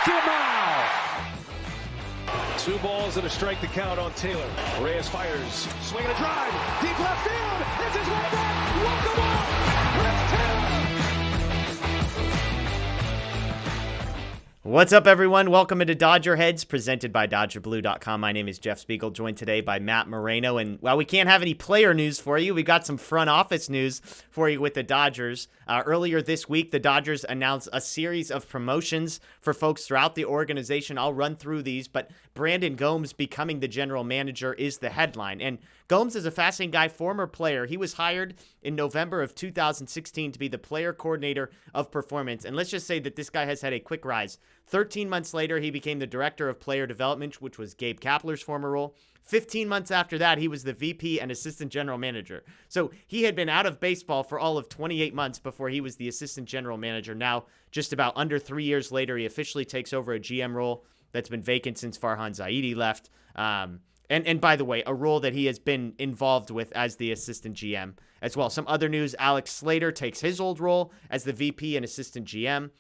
Two balls and a strike to count on Taylor. Reyes fires, swinging a drive, deep left field. This is way back. Welcome on, Chris Taylor. What's up, everyone? Welcome into Dodger Heads, presented by DodgerBlue.com. My name is Jeff Spiegel, joined today by Matt Moreno. And while we can't have any player news for you, we got some front office news for you with the Dodgers. Earlier this week, the Dodgers announced a series of promotions for folks throughout the organization. I'll run through these, but Brandon Gomes becoming the general manager is the headline. And Gomes is a fascinating guy, former player. He was hired in November of 2016 to be the player coordinator of performance. And let's just say that this guy has had a quick rise. 13 months later, he became the director of player development, which was Gabe Kapler's former role. 15 months after that, he was the VP and assistant general manager. So he had been out of baseball for all of 28 months before he was the assistant general manager. Now, just about under 3 years later, he officially takes over a GM role that's been vacant since Farhan Zaidi left. And by the way, a role that he has been involved with as the assistant GM as well. Some other news, Alex Slater takes his old role as the VP and assistant GM.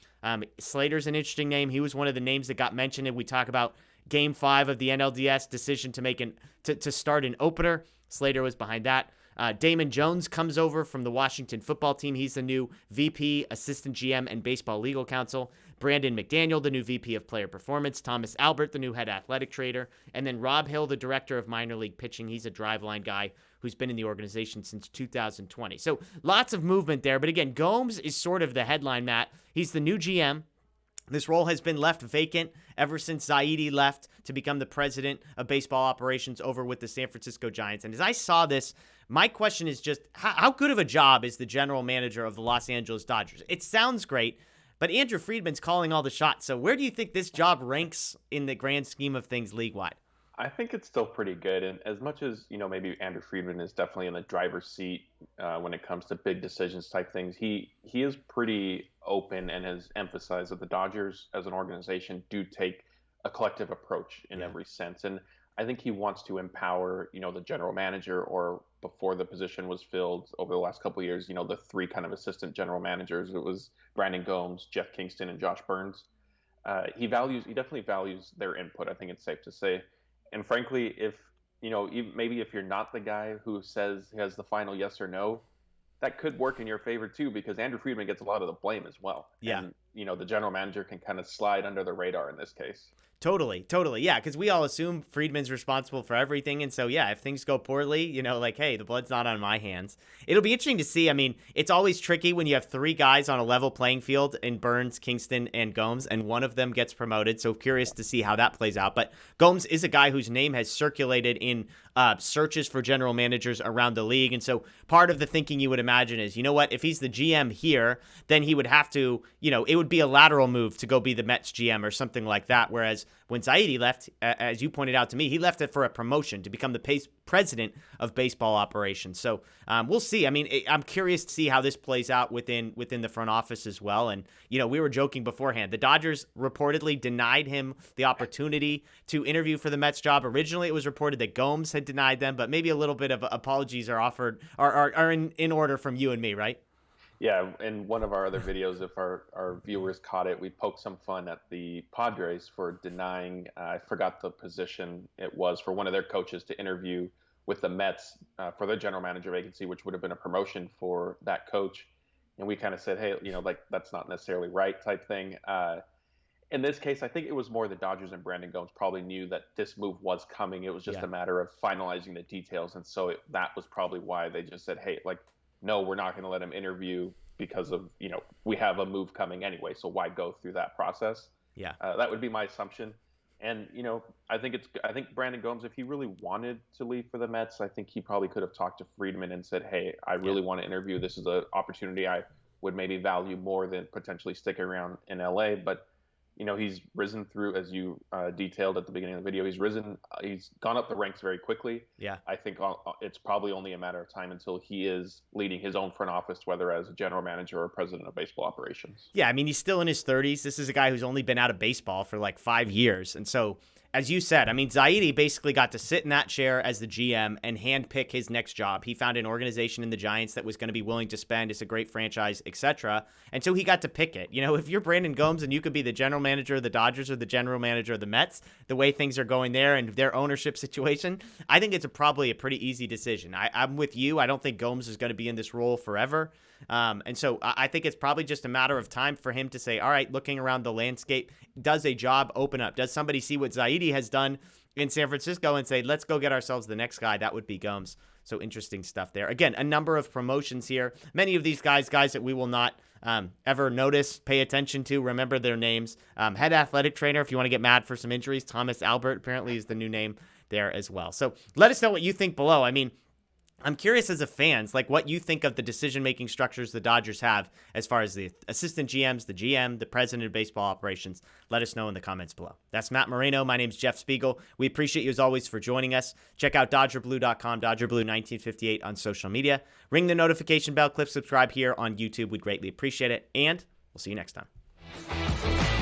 Slater's an interesting name. He was one of the names that got mentioned, and we talk about Game 5 of the NLDS decision to start an opener. Slater was behind that. Damon Jones comes over from the Washington football team. He's the new VP, assistant GM, and baseball legal counsel. Brandon McDaniel, the new VP of player performance. Thomas Albert, the new head athletic trader. And then Rob Hill, the director of minor league pitching. He's a driveline guy who's been in the organization since 2020. So lots of movement there. But again, Gomes is sort of the headline, Matt. He's the new GM. This role has been left vacant ever since Zaidi left to become the president of baseball operations over with the San Francisco Giants. And as I saw this, my question is just, how good of a job is the general manager of the Los Angeles Dodgers? It sounds great, but Andrew Friedman's calling all the shots. So where do you think this job ranks in the grand scheme of things league-wide? I think it's still pretty good. And as much as, maybe Andrew Friedman is definitely in the driver's seat when it comes to big decisions type things, he is pretty open and has emphasized that the Dodgers as an organization do take a collective approach in every sense. And I think he wants to empower, the general manager, or before the position was filled over the last couple of years, the three kind of assistant general managers. It was Brandon Gomes, Jeff Kingston, and Josh Burns. He definitely values their input, I think it's safe to say. And frankly, if maybe if you're not the guy who says he has the final yes or no, that could work in your favor too, because Andrew Friedman gets a lot of the blame as well. Yeah. And, the general manager can kind of slide under the radar in this case. Totally. Yeah, because we all assume Friedman's responsible for everything. And so, yeah, if things go poorly, hey, the blood's not on my hands. It'll be interesting to see. I mean, it's always tricky when you have three guys on a level playing field in Burns, Kingston, and Gomes, and one of them gets promoted. So curious to see how that plays out. But Gomes is a guy whose name has circulated in searches for general managers around the league. And so part of the thinking you would imagine is, if he's the GM here, then he would have to, it would be a lateral move to go be the Mets GM or something like that. Whereas when Zaidi left, as you pointed out to me, he left it for a promotion to become the president of baseball operations. So we'll see. I mean, I'm curious to see how this plays out within the front office as well. And, we were joking beforehand. The Dodgers reportedly denied him the opportunity to interview for the Mets job. Originally, it was reported that Gomes had denied them, but maybe a little bit of apologies are offered, are in order from you and me, right? Yeah, in one of our other videos, if our viewers caught it, we poked some fun at the Padres for denying, I forgot the position it was, for one of their coaches to interview with the Mets for their general manager vacancy, which would have been a promotion for that coach. And we kind of said, hey, that's not necessarily right type thing. In this case, I think it was more the Dodgers and Brandon Gomes probably knew that this move was coming. It was just a matter of finalizing the details. And so that was probably why they just said, hey, no, we're not going to let him interview because of, we have a move coming anyway. So why go through that process? Yeah. That would be my assumption. And, I think Brandon Gomes, if he really wanted to leave for the Mets, I think he probably could have talked to Friedman and said, hey, I really want to interview. This is an opportunity I would maybe value more than potentially sticking around in LA. But, he's risen through, as you detailed at the beginning of the video, he's gone up the ranks very quickly. Yeah. I think it's probably only a matter of time until he is leading his own front office, whether as a general manager or president of baseball operations. Yeah, I mean, he's still in his 30s. This is a guy who's only been out of baseball for 5 years. And so as you said, I mean, Zaidi basically got to sit in that chair as the GM and handpick his next job. He found an organization in the Giants that was going to be willing to spend. It's a great franchise, etc. And so he got to pick it. You know, if you're Brandon Gomes and you could be the general manager of the Dodgers or the general manager of the Mets, the way things are going there and their ownership situation, I think it's probably a pretty easy decision. I'm with you. I don't think Gomes is going to be in this role forever. And so I think it's probably just a matter of time for him to say, all right, looking around the landscape, does a job open up? Does somebody see what Zaidi has done in San Francisco and say, let's go get ourselves the next guy? That would be Gomes. So interesting stuff there. Again, a number of promotions here. Many of these guys that we will not ever notice, pay attention to, remember their names. Head athletic trainer, if you want to get mad for some injuries, Thomas Albert apparently is the new name there as well. So let us know what you think below. I mean, I'm curious as a fans, like what you think of the decision-making structures the Dodgers have as far as the assistant GMs, the GM, the president of baseball operations. Let us know in the comments below. That's Matt Moreno. My name's Jeff Spiegel. We appreciate you as always for joining us. Check out DodgerBlue.com, DodgerBlue1958 on social media. Ring the notification bell, click subscribe here on YouTube. We'd greatly appreciate it. And we'll see you next time.